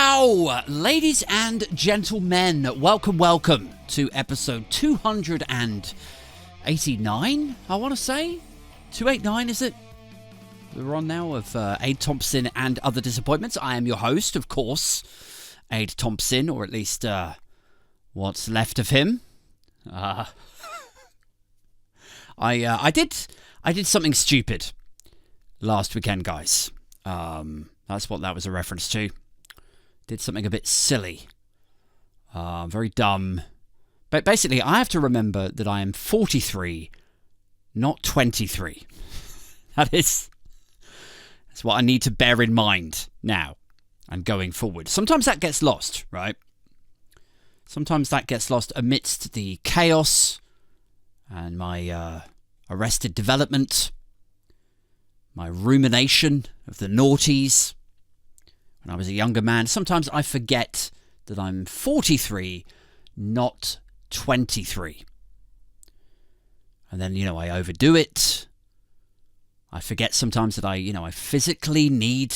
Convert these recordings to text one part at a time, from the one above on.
Wow! Ladies and gentlemen, welcome to episode 289, I want to say? 289, is it? We're on now of Aid Thompson and Other Disappointments. I am your host, of course, Aid Thompson, or at least what's left of him. I did something stupid last weekend, guys. That's what that was a reference to. Did something a bit silly. Very dumb. But basically, I have to remember that I am 43, not 23. That's what I need to bear in mind now and going forward. Sometimes that gets lost, right? Sometimes that gets lost amidst the chaos and my arrested development, my rumination of the noughties. When I was a younger man, sometimes I forget that I'm 43, not 23. And then, I overdo it. I forget sometimes that I physically need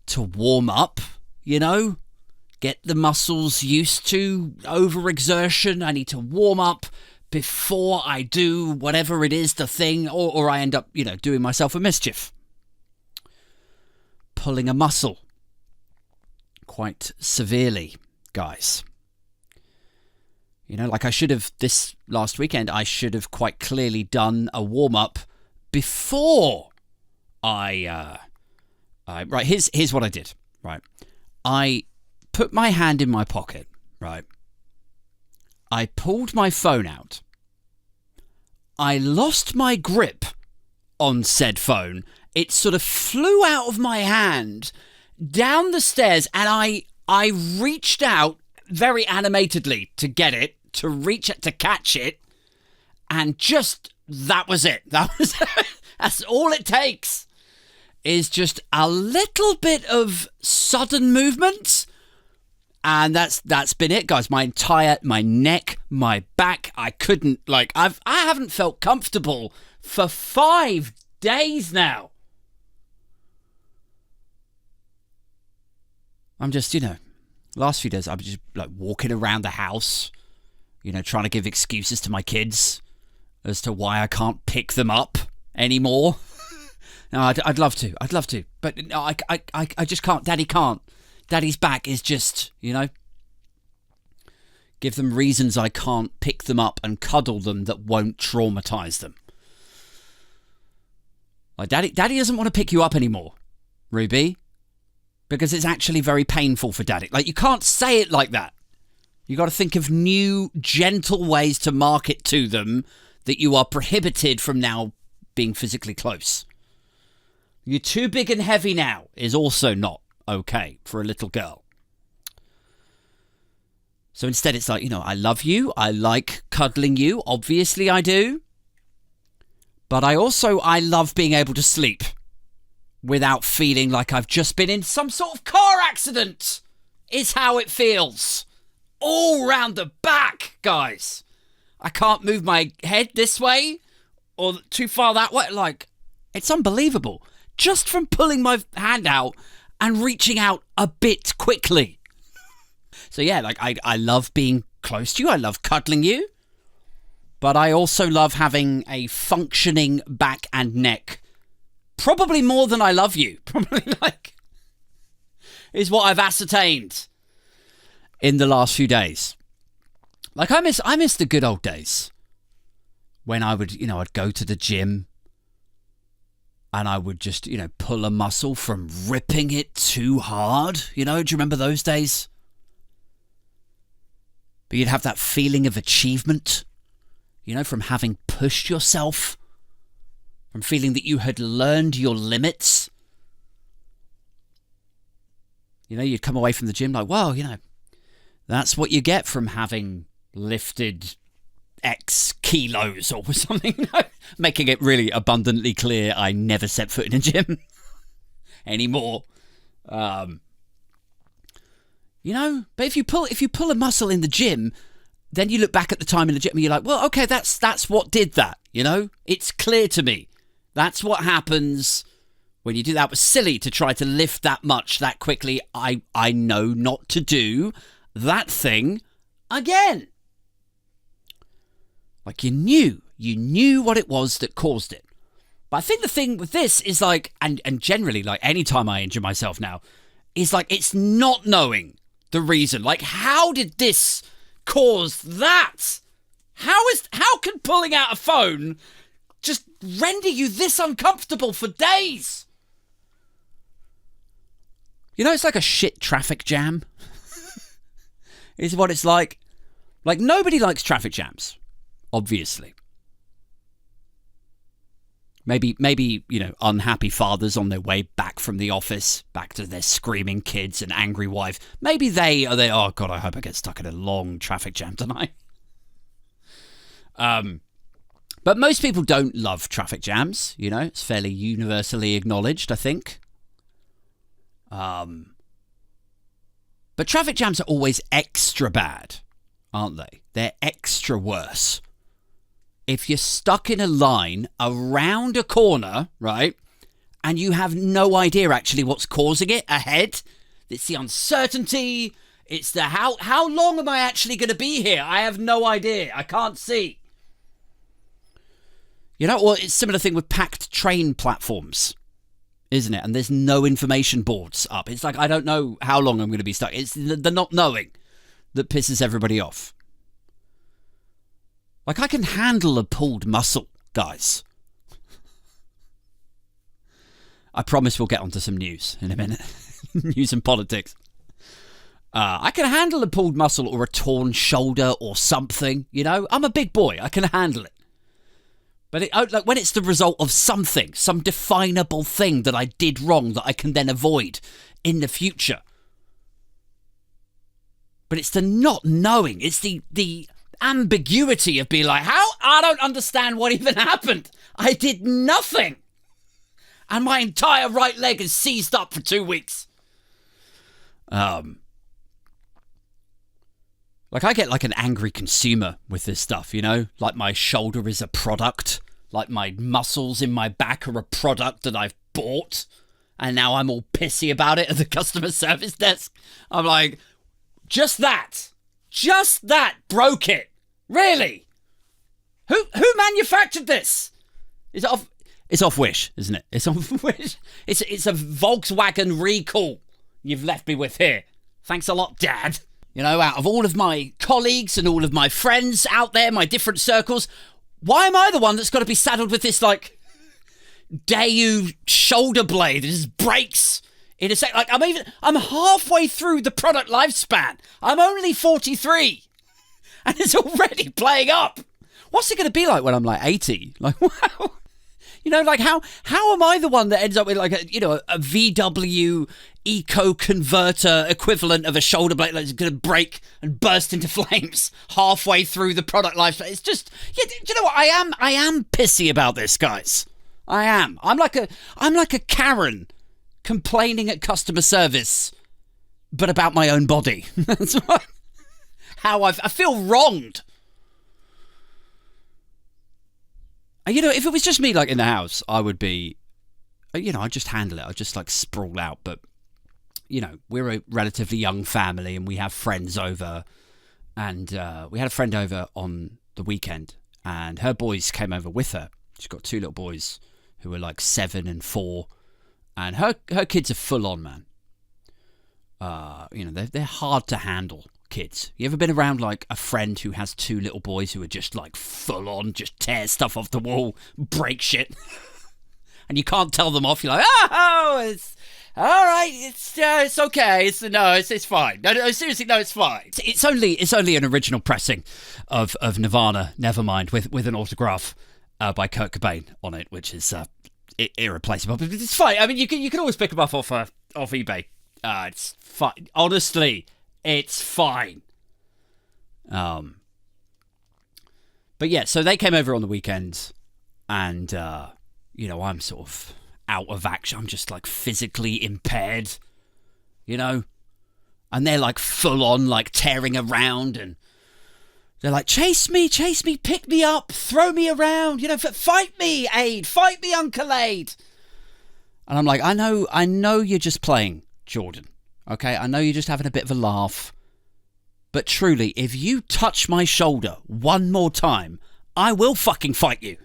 to warm up, get the muscles used to overexertion. I need to warm up before I do whatever it is, the thing, or I end up, doing myself a mischief. Pulling a muscle. Quite severely, guys. Like I should have, this last weekend, I should have quite clearly done a warm-up before right, here's what I did, right? I put my hand in my pocket, right? I pulled my phone out. I lost my grip on said phone. It sort of flew out of my hand down the stairs, and I reached out very animatedly to get it, to catch it, and just, that was it. That's all it takes, is just a little bit of sudden movement, and that's been it, guys. My neck, my back, I haven't felt comfortable for 5 days now. I'm just, last few days, I've just walking around the house, trying to give excuses to my kids as to why I can't pick them up anymore. No, I'd love to, but no, I just can't. Daddy can't. Daddy's back is just, give them reasons I can't pick them up and cuddle them that won't traumatize them. Like, Daddy doesn't want to pick you up anymore, Ruby. Because it's actually very painful for Daddy. You can't say it like that. You got to think of new, gentle ways to market to them that you are prohibited from now being physically close. You're too big and heavy now is also not okay for a little girl. So instead it's like, I love you. I like cuddling you. Obviously I do. But I love being able to sleep without feeling like I've just been in some sort of car accident, is how it feels. All round the back, guys. I can't move my head this way or too far that way. It's unbelievable. Just from pulling my hand out and reaching out a bit quickly. So yeah, I love being close to you. I love cuddling you. But I also love having a functioning back and neck. Probably more than I love you. Probably is what I've ascertained in the last few days. I miss the good old days when I would, I'd go to the gym and I would just, pull a muscle from ripping it too hard. Do you remember those days? But you'd have that feeling of achievement, from having pushed yourself. From feeling that you had learned your limits. You'd come away from the gym well, that's what you get from having lifted X kilos or something. Making it really abundantly clear I never set foot in a gym anymore. But if you pull a muscle in the gym, then you look back at the time in the gym and you're like, well, okay, that's what did that, It's clear to me. That's what happens When you do that was silly to try to lift that much that quickly. I know not to do that thing again. Like you knew what it was that caused it. But I think the thing with this is like, and generally like any time I injure myself now, is like it's not knowing the reason. Like how did this cause that? How can pulling out a phone just render you this uncomfortable for days? You know, it's like a shit traffic jam. Is what it's like. Like nobody likes traffic jams, obviously. Maybe, you know, unhappy fathers on their way back from the office, back to their screaming kids and angry wife. Maybe oh God, I hope I get stuck in a long traffic jam tonight. But most people don't love traffic jams, you know. It's fairly universally acknowledged, I think. But traffic jams are always extra bad, aren't they? They're extra worse. If you're stuck in a line around a corner, right, and you have no idea actually what's causing it ahead, it's the uncertainty, it's the how long am I actually going to be here? I have no idea. I can't see. You know, well, it's a similar thing with packed train platforms, isn't it? And there's no information boards up. It's like, I don't know how long I'm going to be stuck. It's the not knowing that pisses everybody off. Like, I can handle a pulled muscle, guys. I promise we'll get onto some news in a minute. News and politics. I can handle a pulled muscle or a torn shoulder or something, you know? I'm a big boy. I can handle it. But like when it's the result of something, some definable thing that I did wrong that I can then avoid in the future. But it's the not knowing. It's the ambiguity of being like, how? I don't understand what even happened. I did nothing. And my entire right leg is seized up for 2 weeks. Like I get like an angry consumer with this stuff, you know? Like my shoulder is a product. Like my muscles in my back are a product that I've bought. And now I'm all pissy about it at the customer service desk. I'm like, just that broke it. Really? Who manufactured this? It's off Wish, isn't it? It's off Wish. It's a Volkswagen recall you've left me with here. Thanks a lot, Dad. You know, out of all of my colleagues and all of my friends out there, my different circles, why am I the one that's got to be saddled with this, like, Daewoo shoulder blade that just breaks in a sec? Like, I'm halfway through the product lifespan. I'm only 43. And it's already playing up. What's it going to be like when I'm, like, 80? Like, wow. You know, like, how am I the one that ends up with, like, a VW eco-converter equivalent of a shoulder blade that's going to break and burst into flames halfway through the product life? It's just, yeah, do you know what? I am pissy about this, guys. I am. I'm like a Karen complaining at customer service, but about my own body. That's how I feel wronged. You know, if it was just me, like, in the house, I would be, you know, I'd just handle it. I'd just, like, sprawl out. But, you know, we're a relatively young family and we have friends over. And we had a friend over on the weekend and her boys came over with her. She's got 2 little boys who are, like, 7 and 4. And her kids are full on, man. You know, they're hard to handle. Kids. You ever been around like a friend who has 2 little boys who are just like full on, just tear stuff off the wall, break shit, and you can't tell them off? You're like, oh, it's all right, it's okay, it's fine. No, seriously, no, it's fine. It's only an original pressing of Nirvana, Nevermind, with an autograph by Kurt Cobain on it, which is irreplaceable. But it's fine. I mean, you can always pick them up off eBay. It's fine. Honestly. It's fine. But yeah, so they came over on the weekend and, you know, I'm sort of out of action. I'm just like physically impaired, you know, and they're like full on, like tearing around and they're like, chase me, pick me up, throw me around, you know, fight me, Aid, fight me, Uncle Aid. And I'm like, I know you're just playing, Jordan. Okay, I know you're just having a bit of a laugh. But truly, if you touch my shoulder one more time, I will fucking fight you.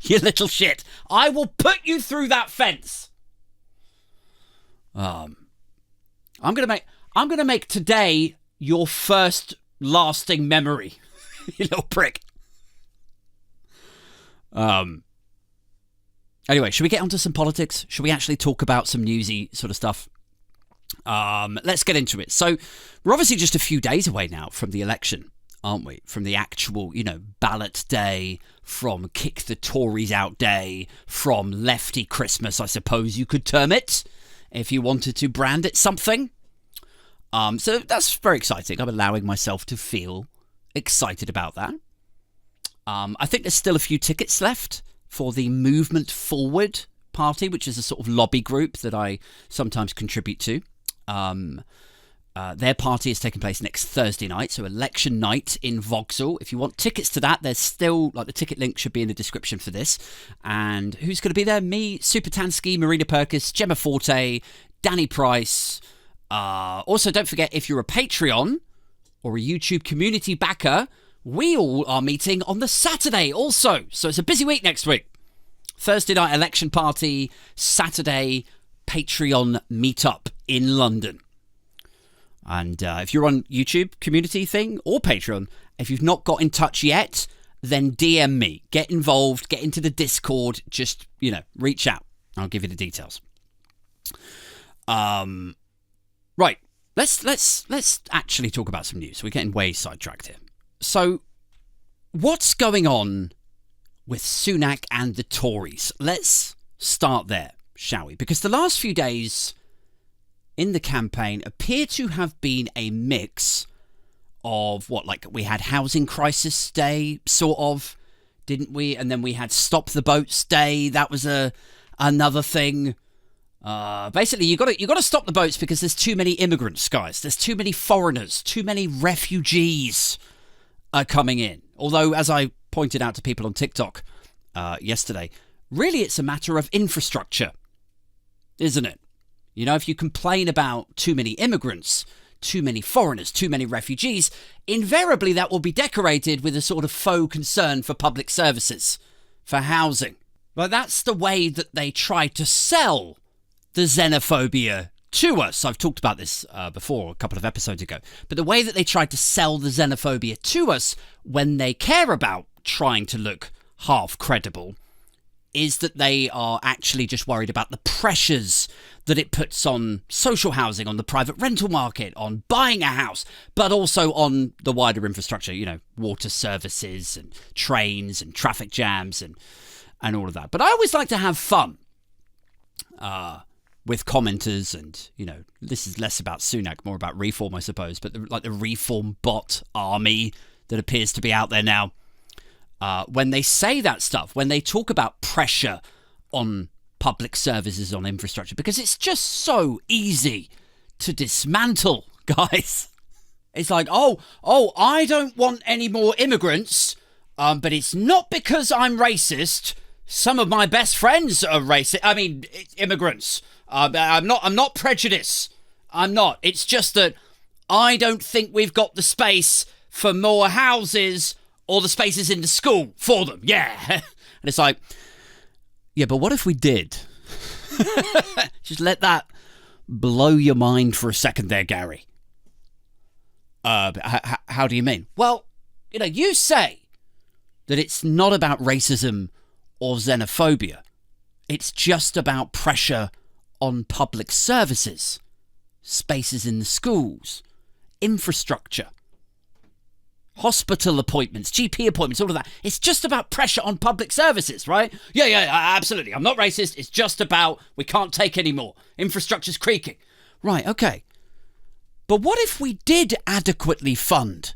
You little shit. I will put you through that fence. I'm gonna make today your first lasting memory. You little prick. Anyway, should we get onto some politics? Should we actually talk about some newsy sort of stuff? Let's get into it. So, we're obviously just a few days away now from the election, aren't we? From the actual, ballot day, from kick the Tories out day, from lefty Christmas, I suppose you could term it, if you wanted to brand it something. So that's very exciting. I'm allowing myself to feel excited about that. I think there's still a few tickets left for the Movement Forward party, which is a sort of lobby group that I sometimes contribute to. Their party is taking place next Thursday night, so election night in Vauxhall. If you want tickets to that, there's still, the ticket link should be in the description for this. And who's going to be there? Me, Supertansky, Marina Perkis, Gemma Forte, Danny Price. Also, don't forget, if you're a Patreon or a YouTube community backer, we all are meeting on the Saturday also. So it's a busy week next week. Thursday night election party, Saturday Patreon meetup in London. And if you're on YouTube community thing or Patreon, if you've not got in touch yet, then DM me. Get involved, get into the Discord, just, reach out. I'll give you the details. Right, let's actually talk about some news. We're getting way sidetracked here. So, what's going on with Sunak and the Tories? Let's start there, shall we? Because the last few days in the campaign appear to have been a mix of we had Housing Crisis Day, sort of, didn't we? And then we had Stop the Boats Day. That was another thing. Basically, you got to stop the boats because there's too many immigrants, guys. There's too many foreigners, too many refugees are coming in. Although, as I pointed out to people on TikTok yesterday, really it's a matter of infrastructure, isn't it? If you complain about too many immigrants, too many foreigners, too many refugees, invariably that will be decorated with a sort of faux concern for public services, for housing. But that's the way that they try to sell the xenophobia to us. I've talked about this before, a couple of episodes ago. But the way that they tried to sell the xenophobia to us when they care about trying to look half credible is that they are actually just worried about the pressures that it puts on social housing, on the private rental market, on buying a house, but also on the wider infrastructure, water services and trains and traffic jams and all of that. But I always like to have fun with commenters and, this is less about Sunak, more about Reform, I suppose, but the Reform bot army that appears to be out there now. When they say that stuff, when they talk about pressure on public services, on infrastructure, because it's just so easy to dismantle, guys. It's like, oh, I don't want any more immigrants, but it's not because I'm racist. Some of my best friends are racist. I mean, immigrants. I'm not prejudiced. I'm not. It's just that I don't think we've got the space for more houses or the spaces in the school for them. Yeah. And it's like, yeah, but what if we did? Just let that blow your mind for a second there, Gary. How do you mean? Well, you say that it's not about racism or xenophobia. It's just about pressure on public services, spaces in the schools, infrastructure, hospital appointments, GP appointments, all of that. It's just about pressure on public services, right? Yeah, absolutely. I'm not racist. It's just about we can't take any more. Infrastructure's creaking. Right, okay. But what if we did adequately fund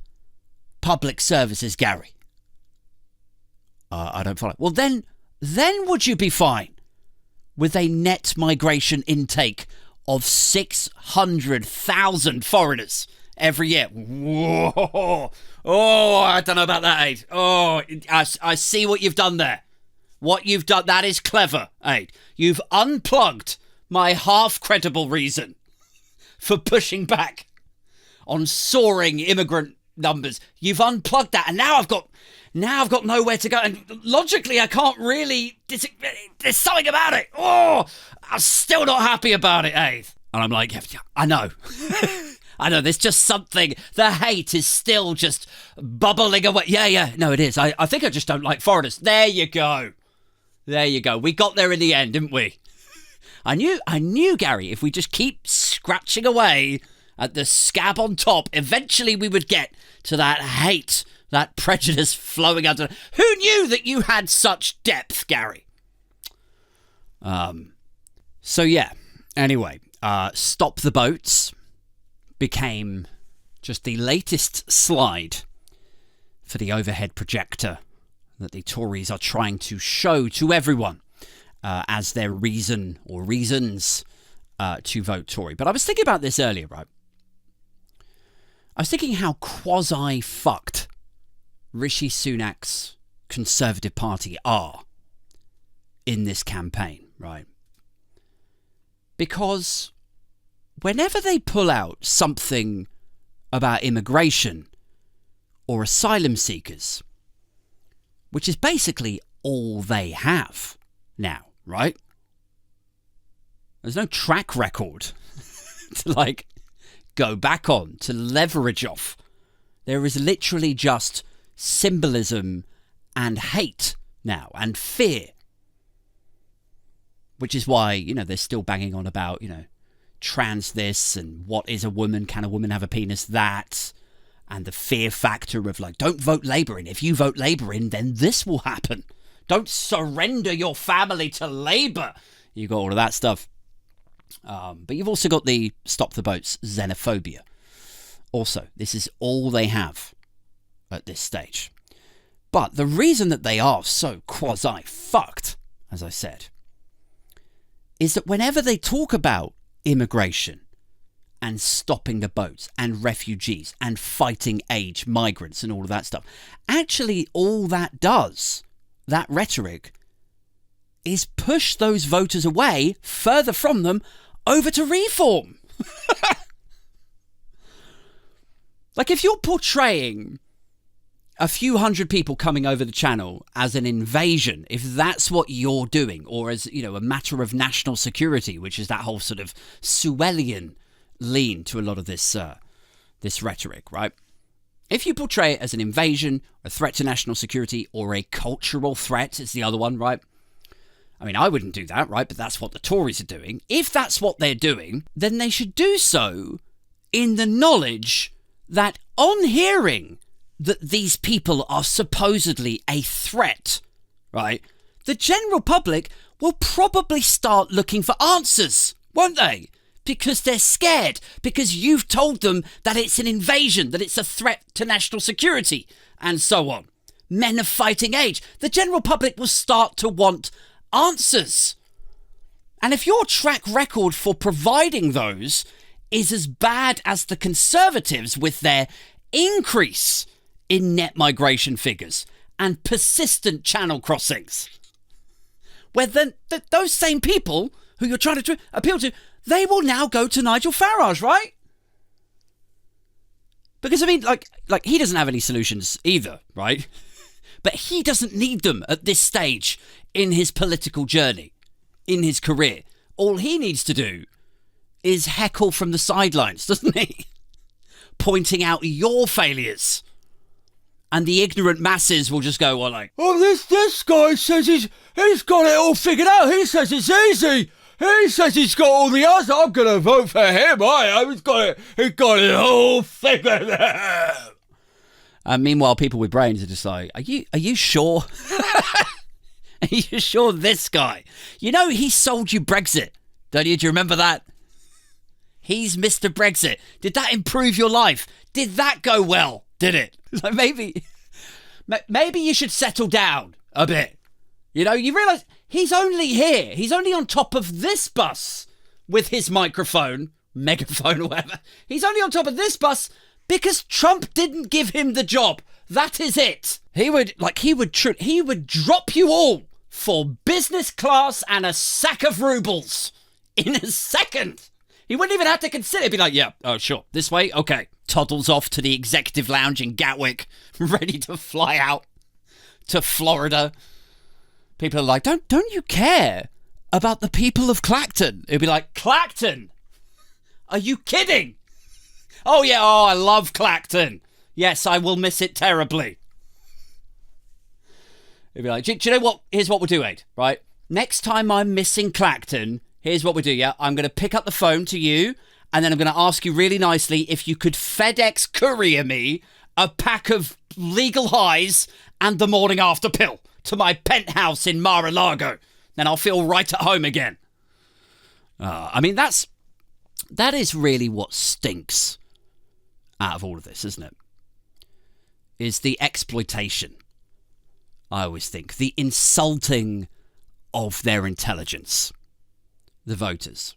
public services, Gary? I don't follow. Well, then would you be fine with a net migration intake of 600,000 foreigners every year? Whoa. Oh, I don't know about that, Aid. Oh, I see what you've done there. what you've done. That is clever, Aid. You've unplugged my half-credible reason for pushing back on soaring immigrant numbers. You've unplugged that, and now I've got nowhere to go. And logically, I can't really. There's something about it. Oh, I'm still not happy about it, Aid. And I'm like, yeah, I know. I know, there's just something. The hate is still just bubbling away. Yeah, no, it is. I think I just don't like foreigners. There you go. We got there in the end, didn't we? I knew, Gary, if we just keep scratching away at the scab on top, eventually we would get to that hate, that prejudice flowing under. Who knew that you had such depth, Gary? So yeah, anyway, Stop the Boats became just the latest slide for the overhead projector that the Tories are trying to show to everyone as their reason or reasons to vote Tory. But I was thinking about this earlier, right? I was thinking how quasi-fucked Rishi Sunak's Conservative Party are in this campaign, right? Because whenever they pull out something about immigration or asylum seekers, which is basically all they have now, right? There's no track record to go back on, to leverage off. There is literally just symbolism and hate now, and fear. Which is why, they're still banging on about, trans this and what is a woman, can a woman have a penis, that, and the fear factor of don't vote Labour in. If you vote Labour in, then this will happen. Don't surrender your family to Labour. You got all of that stuff. But you've also got the Stop the Boats xenophobia. Also, this is all they have at this stage. But the reason that they are so quasi-fucked, as I said, is that whenever they talk about immigration and stopping the boats and refugees and fighting age migrants and all of that stuff, actually all that does, that rhetoric, is push those voters away, further from them, over to reform. If you're portraying a few hundred people coming over the channel as an invasion, if that's what you're doing, or as, a matter of national security, which is that whole sort of Suelian lean to a lot of this rhetoric, right? If you portray it as an invasion, a threat to national security, or a cultural threat, is the other one, right? I mean, I wouldn't do that, right? But that's what the Tories are doing. If that's what they're doing, then they should do so in the knowledge that on hearing that these people are supposedly a threat, right, the general public will probably start looking for answers, won't they? Because they're scared, because you've told them that it's an invasion, that it's a threat to national security, and so on. Men of fighting age. The general public will start to want answers. And if your track record for providing those is as bad as the Conservatives with their increase in net migration figures and persistent channel crossings, where then those same people who you're trying to appeal to, they will now go to Nigel Farage, right? Because, I mean, he doesn't have any solutions either, right? But he doesn't need them at this stage in his political journey, in his career. All he needs to do is heckle from the sidelines, doesn't he? Pointing out your failures. And the ignorant masses will just go, oh, this guy says he's got it all figured out. He says it's easy. He says he's got all the answers. I'm going to vote for him. He's got it all figured out. And meanwhile, people with brains are just like, are you sure? Are you sure this guy? He sold you Brexit, don't you? Do you remember that? He's Mr. Brexit. Did that improve your life? Did that go well? Did it? Maybe you should settle down a bit. You realise he's only here. He's only on top of this bus with his megaphone or whatever. He's only on top of this bus because Trump didn't give him the job. That is it. He would drop you all for business class and a sack of rubles in a second. He wouldn't even have to consider. He'd be like, yeah, oh, sure. This way? Okay. Toddles off to the executive lounge in Gatwick, ready to fly out to Florida. People are like, don't you care about the people of Clacton? He'd be like, Clacton? Are you kidding? Oh, yeah, oh, I love Clacton. Yes, I will miss it terribly. He'd be like, do you know what? Here's what we'll do, Aid, right? Next time I'm missing Clacton, here's what we do, yeah? I'm going to pick up the phone to you, and then I'm going to ask you really nicely if you could FedEx courier me a pack of legal highs and the morning after pill to my penthouse in Mar-a-Lago. Then I'll feel right at home again. I mean, that is really what stinks out of all of this, isn't it? Is the exploitation. I always think the insulting of their intelligence. The voters.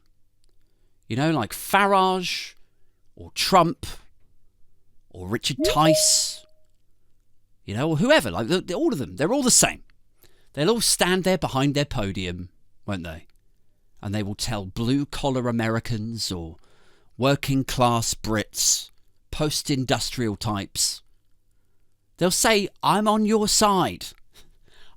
You know, like Farage or Trump or Richard Tice, you know, or whoever, like all of them, they're all the same. They'll all stand there behind their podium, won't they? And they will tell blue-collar Americans or working-class Brits, post-industrial types, they'll say, I'm on your side.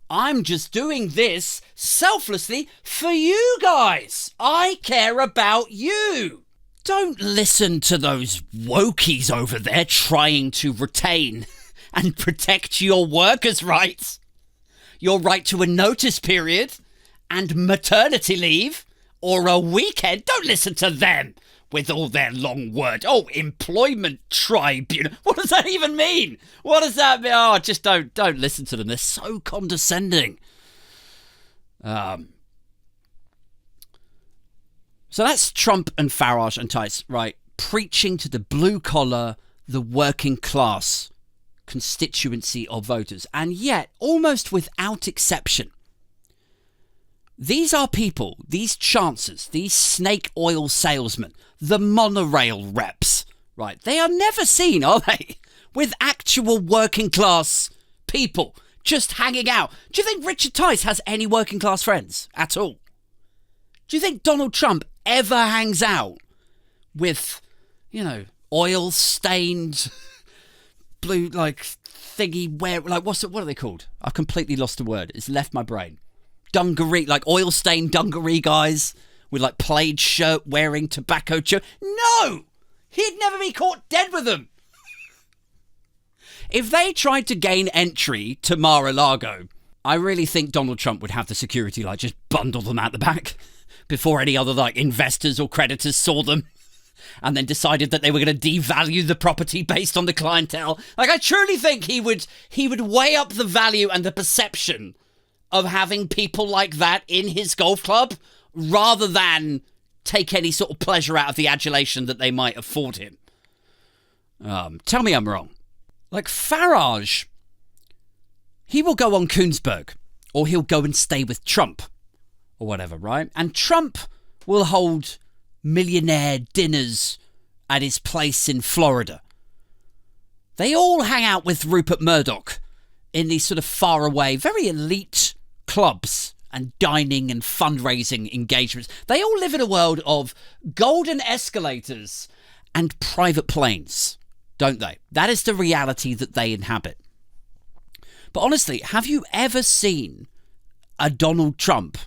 I'm just doing this selflessly for you guys. I care about you. Don't listen to those wokies over there trying to retain and protect your workers' rights. Your right to a notice period and maternity leave or a weekend. Don't listen to them with all their long words. Oh, employment tribunal. What does that even mean? What does that mean? Oh, just don't listen to them. They're so condescending. So that's Trump and Farage and Tice, right? Preaching to the blue collar, the working class constituency of voters. And yet, almost without exception, these are people, these chancers, these snake oil salesmen, the monorail reps, right? They are never seen, are they? With actual working class people just hanging out. Do you think Richard Tice has any working class friends at all? Do you think Donald Trump ever hangs out with, you know, oil stained blue, like, thingy, what are they called? I've completely lost the word. It's left my brain. Dungaree, like oil stained dungaree guys with like plaid shirt wearing tobacco chew. No! He'd never be caught dead with them. If they tried to gain entry to Mar-a-Lago, I really think Donald Trump would have the security like just bundle them out the back before any other like investors or creditors saw them and then decided that they were going to devalue the property based on the clientele. Like, I truly think he would weigh up the value and the perception of having people like that in his golf club rather than take any sort of pleasure out of the adulation that they might afford him. Tell me I'm wrong. Like Farage, he will go on Koonsberg or he'll go and stay with Trump or whatever, right? And Trump will hold millionaire dinners at his place in Florida. They all hang out with Rupert Murdoch in these sort of faraway, very elite clubs and dining and fundraising engagements. They all live in a world of golden escalators and private planes, don't they? That is the reality that they inhabit. But honestly, have you ever seen a Donald Trump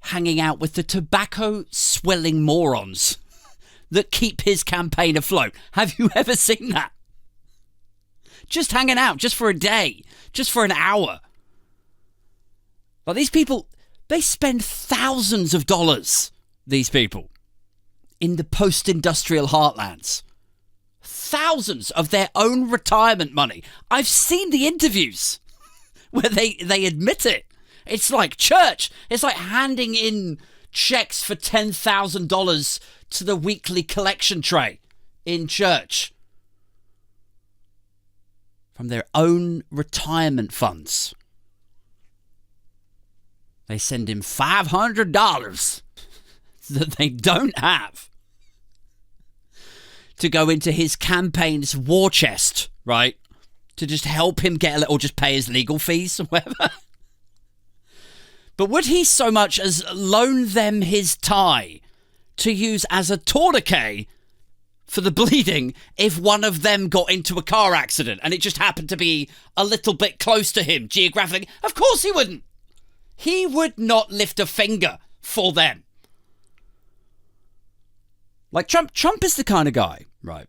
hanging out with the tobacco-swilling morons that keep his campaign afloat? Have you ever seen that? Just hanging out, just for a day, just for an hour. Like, these people, they spend thousands of dollars, these people, in the post-industrial heartlands. Thousands of their own retirement money. I've seen the interviews where they admit it. It's like church. It's like handing in checks for $10,000 to the weekly collection tray in church from their own retirement funds. They send him $500 that they don't have to go into his campaign's war chest, right? To just help him get a little, or just pay his legal fees or whatever. But would he so much as loan them his tie to use as a tourniquet for the bleeding if one of them got into a car accident and it just happened to be a little bit close to him geographically? Of course he wouldn't. He would not lift a finger for them. Like Trump is the kind of guy, right?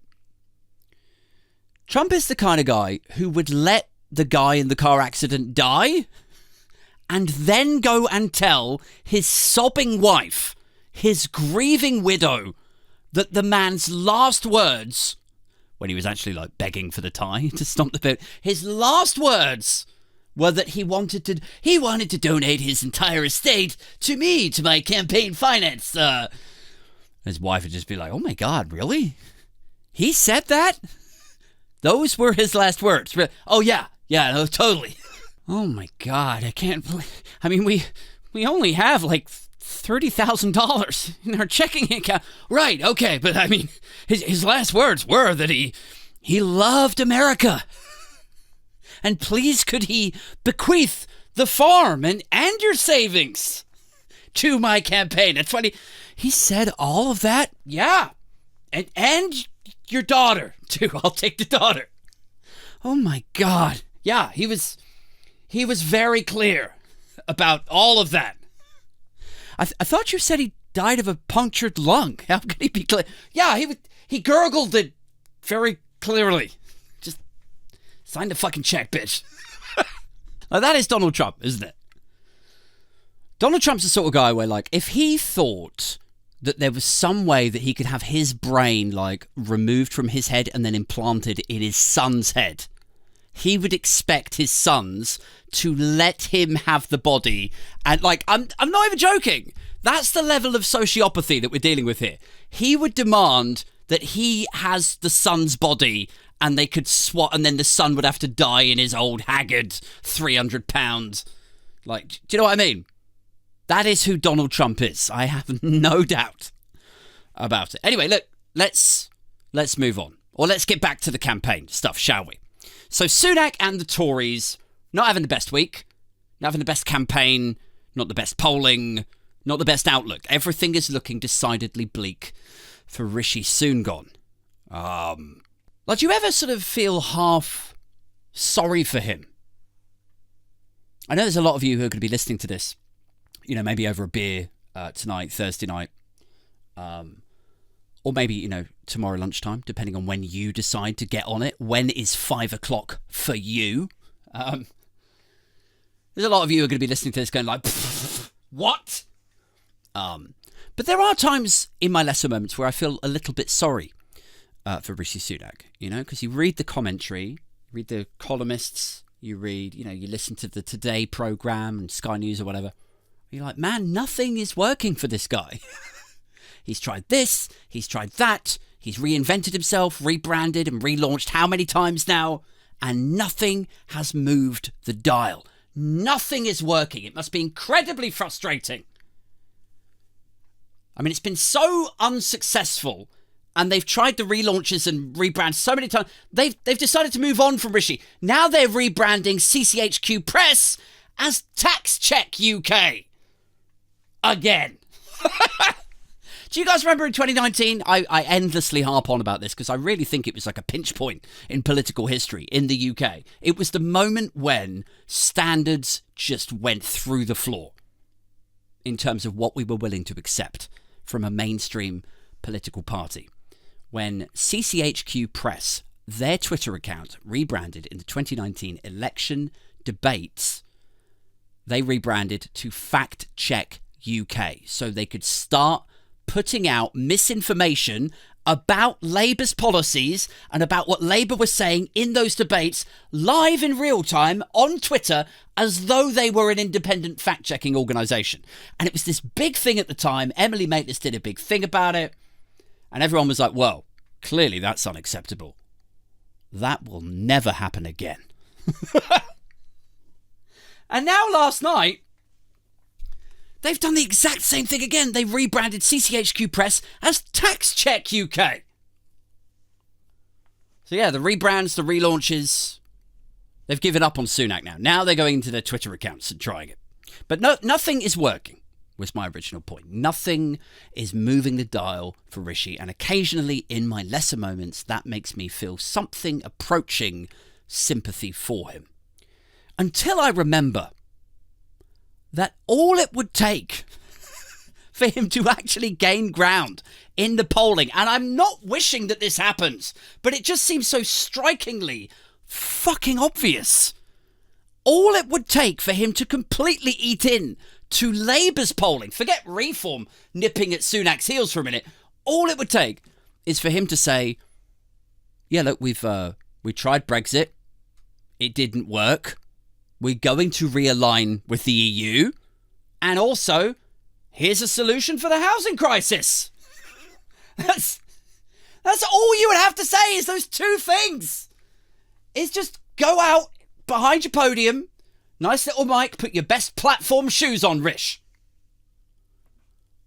Trump is the kind of guy who would let the guy in the car accident die and then go and tell his sobbing wife, his grieving widow, that the man's last words, when he was actually like begging for the tie to stop the boat, his last words were that he wanted to donate his entire estate to me, to my campaign finance. His wife would just be like, oh my God, really? He said that? Those were his last words. Oh yeah, no, totally. Oh my God, I can't believe. I mean, we only have like $30,000 in our checking account. Right, okay, but I mean, his last words were that he loved America. And please could he bequeath the farm and your savings to my campaign. That's funny. He said all of that? Yeah. And your daughter, too. I'll take the daughter. Oh my God. Yeah, he was very clear about all of that. I thought you said he died of a punctured lung. How could he be clear? Yeah, he gurgled it very clearly. Just sign the fucking check, bitch. Now that is Donald Trump, isn't it? Donald Trump's the sort of guy where, like, if he thought that there was some way that he could have his brain, like, removed from his head and then implanted in his son's head, he would expect his sons to let him have the body. And, like, I'm not even joking. That's the level of sociopathy that we're dealing with here. He would demand that he has the son's body and they could swat, and then the son would have to die in his old haggard 300-pound. Like, do you know what I mean? That is who Donald Trump is. I have no doubt about it. Anyway, look, let's move on. Or let's get back to the campaign stuff, shall we? So Sunak and the Tories not having the best week, not having the best campaign, not the best polling, not the best outlook. Everything is looking decidedly bleak for Rishi Sunak. Like, do you ever sort of feel half sorry for him? I know there's a lot of you who are going to be listening to this, you know, maybe over a beer tonight, Thursday night, or maybe, you know, tomorrow lunchtime, depending on when you decide to get on it. When is 5 o'clock for you? There's a lot of you who are going to be listening to this going like, what? But there are times in my lesser moments where I feel a little bit sorry for Rishi Sunak, you know, because you read the commentary, read the columnists, you read, you know, you listen to the Today programme and Sky News or whatever. You're like, man, nothing is working for this guy. He's tried this, he's tried that, he's reinvented himself, rebranded and relaunched how many times now? And nothing has moved the dial. Nothing is working. It must be incredibly frustrating. I mean, it's been so unsuccessful, and they've tried the relaunches and rebrands so many times. They've decided to move on from Rishi. Now they're rebranding CCHQ Press as Tax Check UK. Again. Do you guys remember in 2019? I endlessly harp on about this because I really think it was like a pinch point in political history in the UK. It was the moment when standards just went through the floor in terms of what we were willing to accept from a mainstream political party. When CCHQ Press, their Twitter account, rebranded in the 2019 election debates, they rebranded to Fact Check UK so they could start putting out misinformation about Labour's policies and about what Labour was saying in those debates live in real time on Twitter as though they were an independent fact-checking organisation. And it was this big thing at the time. Emily Maitlis did a big thing about it. And everyone was like, well, clearly that's unacceptable. That will never happen again. And now last night, they've done the exact same thing again. They rebranded CCHQ Press as Tax Check UK. So yeah, the rebrands, the relaunches, they've given up on Sunak now. Now they're going into their Twitter accounts and trying it. But nothing is working, was my original point. Nothing is moving the dial for Rishi, and occasionally in my lesser moments, that makes me feel something approaching sympathy for him. Until I remember that all it would take for him to actually gain ground in the polling, and I'm not wishing that this happens, but it just seems so strikingly fucking obvious. All it would take for him to completely eat in to Labour's polling, forget Reform nipping at Sunak's heels for a minute, all it would take is for him to say, yeah, look, we tried Brexit, it didn't work, we're going to realign with the EU, and also, here's a solution for the housing crisis. That's all you would have to say is those two things. Is just go out behind your podium, nice little mic, put your best platform shoes on, Rish.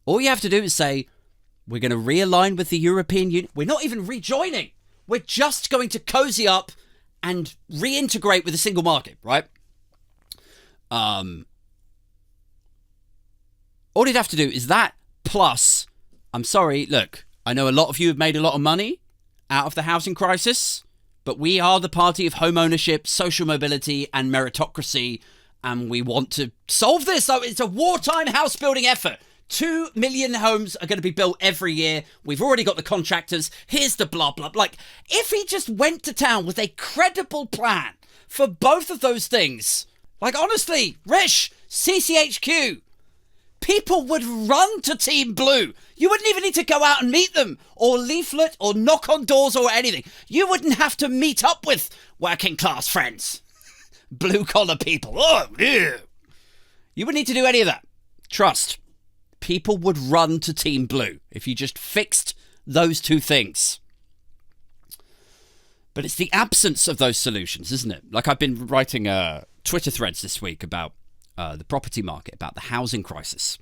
All you have to do is say, we're going to realign with the European Union. We're not even rejoining. We're just going to cozy up and reintegrate with the single market, right? All you'd have to do is that, plus, I'm sorry, look, I know a lot of you have made a lot of money out of the housing crisis, but we are the party of home ownership, social mobility, and meritocracy, and we want to solve this. So it's a wartime house building effort. 2 million homes are going to be built every year. We've already got the contractors. Here's the blah, blah, blah. Like, if he just went to town with a credible plan for both of those things, like, honestly, Rish, CCHQ, people would run to Team Blue. You wouldn't even need to go out and meet them, or leaflet, or knock on doors, or anything. You wouldn't have to meet up with working class friends. Blue collar people. Oh, yeah. You wouldn't need to do any of that. Trust. People would run to Team Blue if you just fixed those two things. But it's the absence of those solutions, isn't it? Like, I've been writing Twitter threads this week about the property market, about the housing crisis.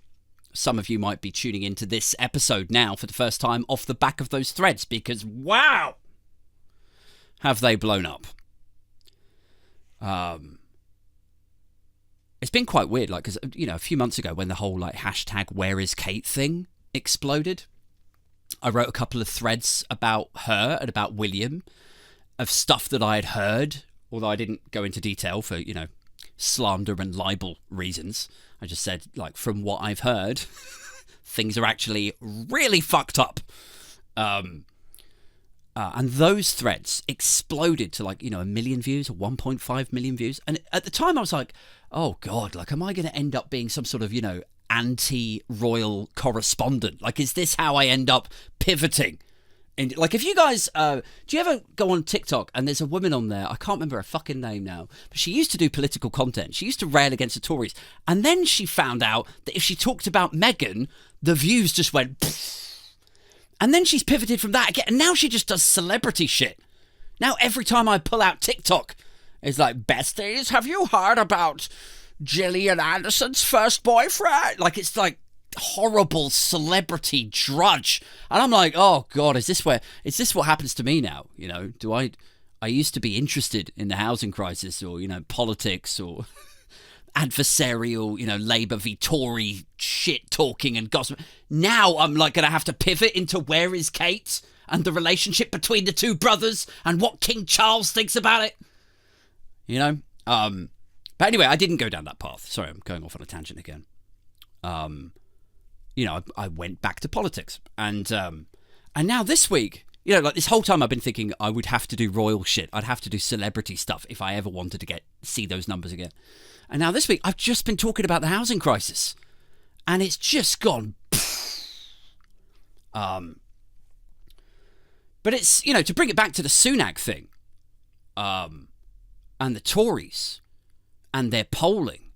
Some of you might be tuning into this episode now for the first time off the back of those threads, because wow, have they blown up. It's been quite weird, like, because, you know, a few months ago when the whole, like, hashtag where is Kate thing exploded, I wrote a couple of threads about her and about William, of stuff that I had heard, although I didn't go into detail for, you know, slander and libel reasons. I just said, like, from what I've heard, things are actually really fucked up. And those threads exploded to, like, you know, 1 million views or 1.5 million views. And at the time I was like, oh God, like, am I going to end up being some sort of, you know, anti-royal correspondent? Like, is this how I end up pivoting? And, like, if you guys, do you ever go on TikTok and there's a woman on there, I can't remember her fucking name now, but she used to do political content. She used to rail against the Tories. And then she found out that if she talked about Meghan, the views just went pfft. And then she's pivoted from that again. And now she just does celebrity shit. Now every time I pull out TikTok, it's like, besties, have you heard about Gillian Anderson's first boyfriend? Like, it's like horrible celebrity drudge. And I'm like, oh God, is this what happens to me now? You know, I used to be interested in the housing crisis, or, you know, politics, or adversarial, you know, Labour v Tory shit talking and gossip. Now I'm, like, going to have to pivot into where is Kate and the relationship between the two brothers and what King Charles thinks about it. You know? But anyway, I didn't go down that path. Sorry, I'm going off on a tangent again. You know, I went back to politics. And now this week, you know, like, this whole time I've been thinking I would have to do royal shit. I'd have to do celebrity stuff if I ever wanted to see those numbers again. And now this week, I've just been talking about the housing crisis. And it's just gone. But it's, you know, to bring it back to the Sunak thing, and the Tories and their polling,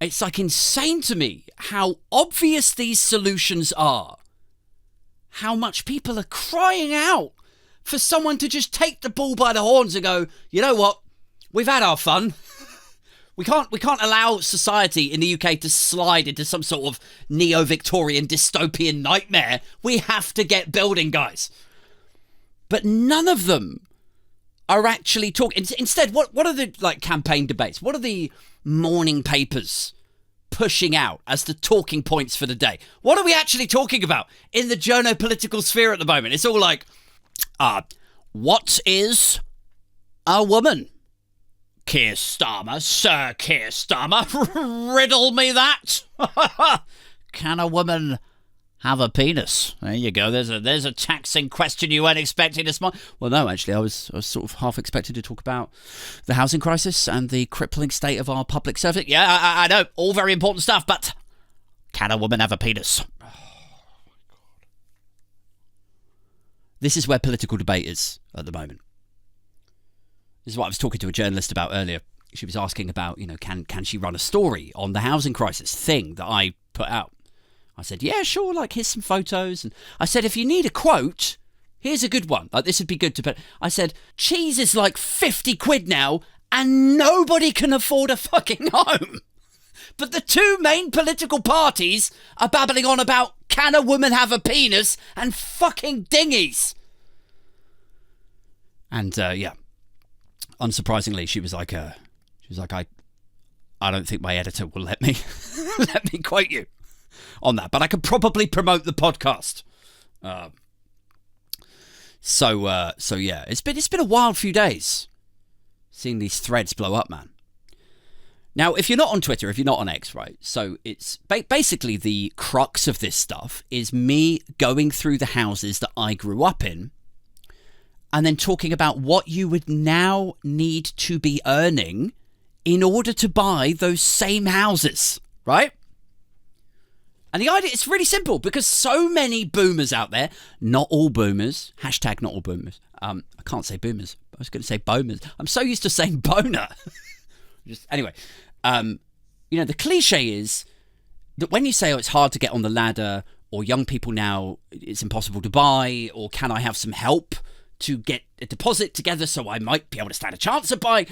it's, like, insane to me how obvious these solutions are. How much people are crying out for someone to just take the bull by the horns and go, you know what, we've had our fun. We can't allow society in the UK to slide into some sort of neo-Victorian dystopian nightmare. We have to get building, guys. But none of them are actually talking. Instead, what are the, like, campaign debates? What are the morning papers pushing out as the talking points for the day. What are we actually talking about in the journo-political sphere at the moment? It's all like, what is a woman? Keir Starmer, Sir Keir Starmer, riddle me that. Can a woman have a penis? There you go. There's a taxing question you weren't expecting this month. Well, no, actually, I was sort of half expected to talk about the housing crisis and the crippling state of our public service. Yeah, I know, all very important stuff, but can a woman have a penis? Oh, my God. This is where political debate is at the moment. This is what I was talking to a journalist about earlier. She was asking about, can she run a story on the housing crisis thing that I put out? I said, yeah, sure, like, here's some photos. And I said, if you need a quote, here's a good one. Like, this would be good to put. I said, cheese is like 50 quid now, and nobody can afford a fucking home. But the two main political parties are babbling on about, can a woman have a penis, and fucking dinghies. And, yeah, unsurprisingly, she was like, I don't think my editor will let me, let me quote you on that, but I could probably promote the podcast. So yeah, it's been a wild few days seeing these threads blow up, man. Now, if you're not on Twitter, if you're not on X, right? So it's basically the crux of this stuff is me going through the houses that I grew up in and then talking about what you would now need to be earning in order to buy those same houses, right? And the idea, it's really simple because so many boomers out there, not all boomers, hashtag not all boomers. I can't say boomers. I was going to say boomers. I'm so used to saying boner. Anyway, the cliche is that when you say, oh, it's hard to get on the ladder, or young people now, it's impossible to buy, or can I have some help to get a deposit together so I might be able to stand a chance of buying?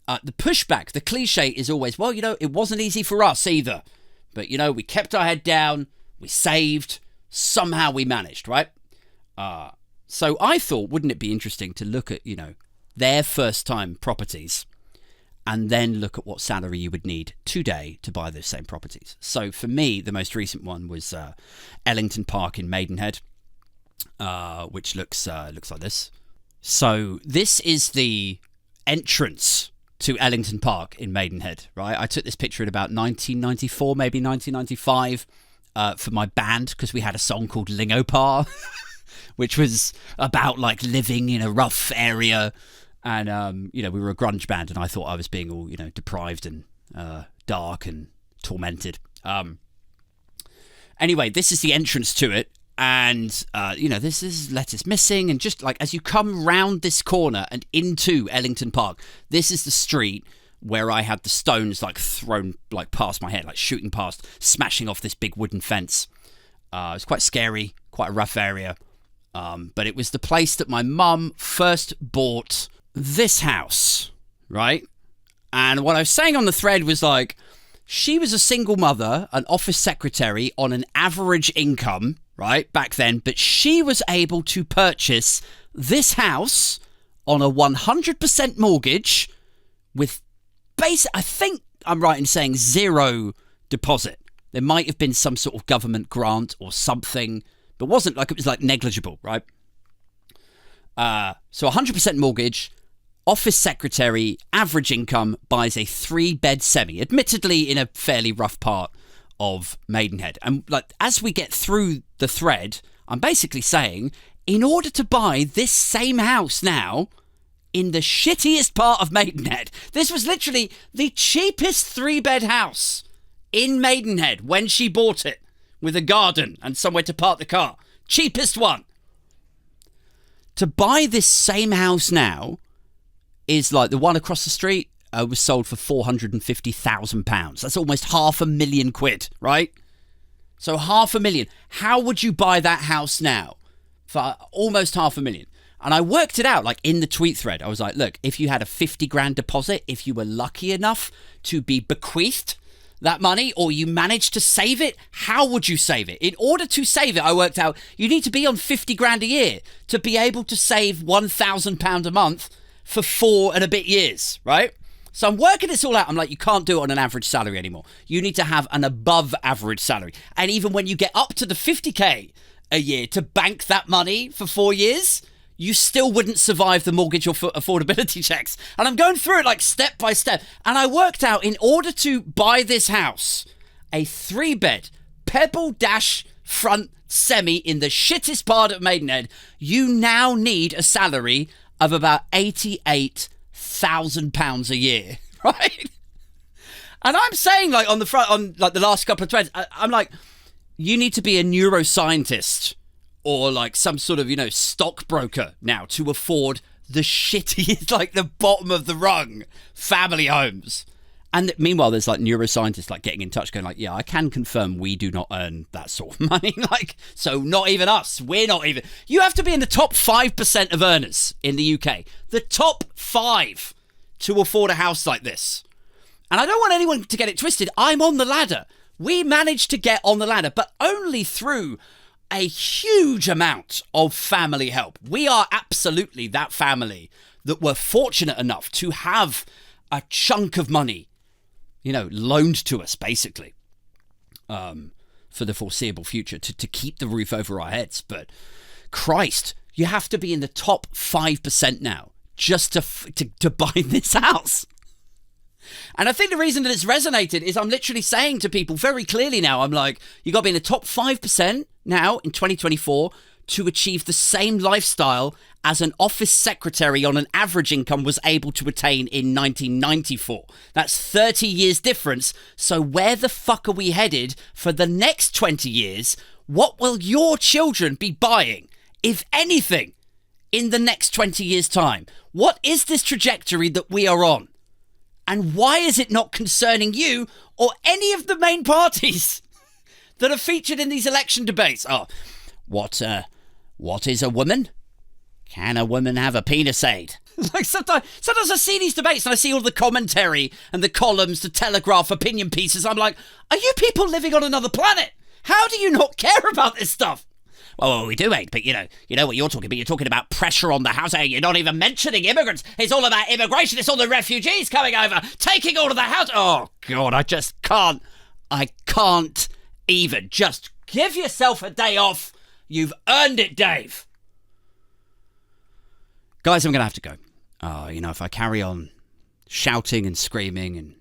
The pushback, the cliche is always, well, it wasn't easy for us either. But, we kept our head down, we saved, somehow we managed, right? So I thought, wouldn't it be interesting to look at, their first-time properties and then look at what salary you would need today to buy those same properties. So for me, the most recent one was Ellington Park in Maidenhead, which looks like this. So this is the entrance to Ellington Park in Maidenhead, right? I took this picture in about 1994, maybe 1995, for my band, because we had a song called Lingopar, which was about, like, living in a rough area. And, we were a grunge band, and I thought I was being all, deprived and dark and tormented. Anyway, this is the entrance to it. And, this is Letters Missing. And just like as you come round this corner and into Ellington Park, this is the street where I had the stones like thrown like past my head, like shooting past, smashing off this big wooden fence. It was quite scary, quite a rough area. But it was the place that my mum first bought this house, right? And what I was saying on the thread was like, she was a single mother, an office secretary on an average income, right, back then, but she was able to purchase this house on a 100% mortgage with I think I'm right in saying 0 deposit. There might have been some sort of government grant or something, but wasn't like, it was like negligible, right? So 100% mortgage, office secretary, average income, buys a 3-bed semi, admittedly in a fairly rough part of Maidenhead. And like as we get through the thread, I'm basically saying, in order to buy this same house now in the shittiest part of Maidenhead, this was literally the cheapest 3-bed house in Maidenhead when she bought it, with a garden and somewhere to park the car. Cheapest one. To buy this same house now is like the one across the street was sold for £450,000. That's almost £500,000, right? So £500,000. How would you buy that house now for almost £500,000? And I worked it out, like in the tweet thread. I was like, look, if you had a 50 grand deposit, if you were lucky enough to be bequeathed that money, or you managed to save it, how would you save it? In order to save it, I worked out, you need to be on 50 grand a year to be able to save £1,000 a month for 4 and a bit years, right? So I'm working this all out. I'm like, you can't do it on an average salary anymore. You need to have an above average salary. And even when you get up to the 50K a year to bank that money for 4 years, you still wouldn't survive the mortgage or affordability checks. And I'm going through it like step by step. And I worked out, in order to buy this house, a 3-bed, pebble dash front semi in the shittest part of Maidenhead, you now need a salary of about £88,000 a year, right? And I'm saying, like, on the front, on like the last couple of threads, I'm like, you need to be a neuroscientist or like some sort of, stockbroker now to afford the shittiest, like the bottom of the rung family homes. And meanwhile, there's like neuroscientists like getting in touch going like, yeah, I can confirm we do not earn that sort of money. Like, so not even us. We're not even. You have to be in the top 5% of earners in the UK. The top 5 to afford a house like this. And I don't want anyone to get it twisted. I'm on the ladder. We managed to get on the ladder, but only through a huge amount of family help. We are absolutely that family that were fortunate enough to have a chunk of money, loaned to us, basically, for the foreseeable future to keep the roof over our heads. But Christ, you have to be in the top 5% now just to buy this house. And I think the reason that it's resonated is I'm literally saying to people very clearly now, I'm like, you got to be in the top 5% now in 2024 to achieve the same lifestyle as an office secretary on an average income was able to attain in 1994. That's 30 years difference. So where the fuck are we headed for the next 20 years? What will your children be buying, if anything, in the next 20 years' time? What is this trajectory that we are on? And why is it not concerning you or any of the main parties that are featured in these election debates? Oh, what is a woman? Can a woman have a penis aid? Like sometimes I see these debates and I see all the commentary and the columns, the Telegraph opinion pieces. I'm like, are you people living on another planet? How do you not care about this stuff? Well, we do, mate, but you know what you're talking about. You're talking about pressure on the house. You're not even mentioning immigrants. It's all about immigration. It's all the refugees coming over, taking all of the house. Oh, God, I just can't. I can't even. Just give yourself a day off. You've earned it, Dave. Guys, I'm going to have to go. If I carry on shouting and screaming and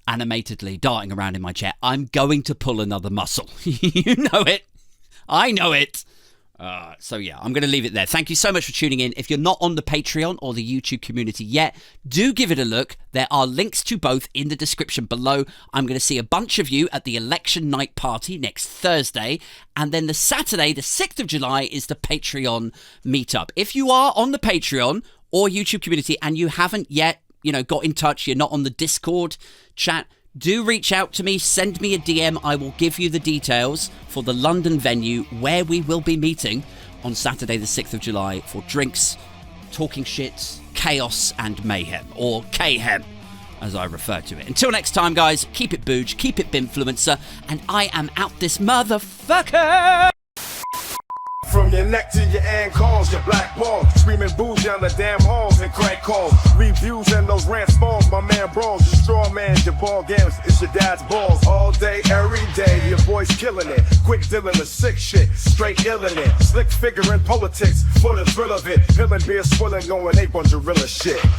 animatedly darting around in my chair, I'm going to pull another muscle. You know it. I know it. So yeah, I'm going to leave it there. Thank you so much for tuning in. If you're not on the Patreon or the YouTube community yet, do give it a look. There are links to both in the description below. I'm going to see a bunch of you at the election night party next Thursday. And then the Saturday, the 6th of July, is the Patreon meetup. If you are on the Patreon or YouTube community and you haven't yet, got in touch, you're not on the Discord chat, do reach out to me, send me a DM. I will give you the details for the London venue where we will be meeting on Saturday the 6th of July for drinks, talking shit, chaos and mayhem, or K-hem as I refer to it. Until next time, guys, keep it booge, keep it binfluencer, and I am out this motherfucker! From your neck to your ankles, your black ball screaming booze down the damn halls and crack calls. Reviews and those rant balls, my man brawls. Your straw man, your ball games, it's your dad's balls. All day, every day, your boy's killing it. Quick dealing the sick shit, straight illin' it. Slick figure in politics, for the thrill of it. Pillin' beer, swillin', going ape on gorilla shit.